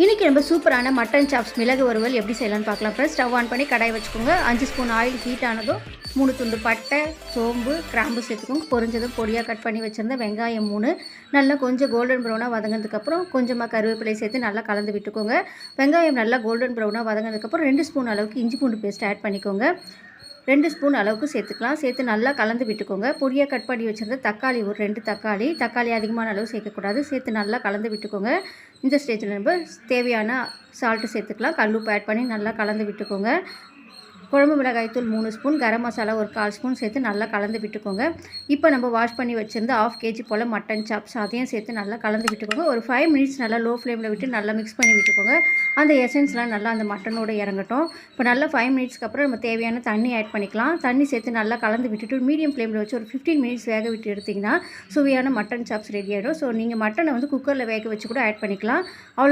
இன்றைக்கி நம்ம சூப்பரான மட்டன் சாப்ஸ் மிளகு வறுவல் எப்படி செய்யலாம்னு பார்க்கலாம். ஃப்ரெண்ட்ஸ் ஸ்டவ் ஆன் பண்ணி கடாய் வச்சுக்கோங்க. 5 ஸ்பூன் ஆயில் ஹீட் ஆனதும் 3 துண்டு பட்டை, சோம்பு, கிராம்பு சேர்த்துக்கோங்க. பொரிஞ்சதும் பொடியாக கட் பண்ணி வச்சுருந்த வெங்காயம் 3 நல்லா கொஞ்சம் கோல்டன் ப்ரௌனாக வதங்கினதுக்கப்புறம் கொஞ்சமாக கருவேப்பிலை சேர்த்து நல்லா கலந்து விட்டுக்கோங்க. வெங்காயம் நல்லா கோல்டன் ப்ரௌனாக வதங்கினதுக்கப்புறம் 2 ஸ்பூன் அளவுக்கு இஞ்சி பூண்டு பேஸ்ட் ஆட் பண்ணிக்கோங்க. 2 ஸ்பூன் அளவுக்கு சேர்த்துக்கலாம். சேர்த்து நல்லா கலந்து விட்டுக்கோங்க. பொடியாக கட் பண்ணி வச்சுருந்த தக்காளி ஒரு 2 தக்காளி அதிகமான அளவு சேர்க்கக்கூடாது. சேர்த்து நல்லா கலந்து விட்டுக்கோங்க. இந்த ஸ்டேஜில் நம்ம தேவையான சால்ட்டு சேர்த்துக்கலாம். கல்லுப்பு ஆட் பண்ணி நல்லா கலந்து விட்டுக்கோங்க. குழம்பு மிளகாய்த்தூள் 3 ஸ்பூன், கரம் மசாலா ஒரு 1/4 ஸ்பூன் சேர்த்து நல்லா கலந்து விட்டுக்கோங்க. இப்போ நம்ம வாஷ் பண்ணி வச்சுருந்த 1/2 kg போல் மட்டன் சாப்ஸ் அதையும் சேர்த்து நல்லா கலந்து விட்டுக்கோங்க. ஒரு 5 மினிட்ஸ் நல்லா லோ ஃப்ளேமில் விட்டு நல்லா மிக்ஸ் பண்ணி விட்டுக்கோங்க. அந்த எசன்ஸ்லாம் நல்லா அந்த மட்டனோடு இறங்கட்டும். இப்போ நல்லா 5 மினிட்ஸ்க்கு அப்புறம் நம்ம தேவையான தண்ணி ஆட் பண்ணிக்கலாம். தண்ணி சேர்த்து நல்லா கலந்து விட்டுட்டு மீடியம் ஃப்ளேமில் வச்சு ஒரு 15 மினிட்ஸ் வேக விட்டு எடுத்திங்கன்னா சுவையான மட்டன் சாப்ஸ் ரெடி ஆகிடும். ஸோ நீங்கள் மட்டனை வந்து குக்கரில் வேக வச்சு கூட ஆட் பண்ணிக்கலாம். அவ்வளோ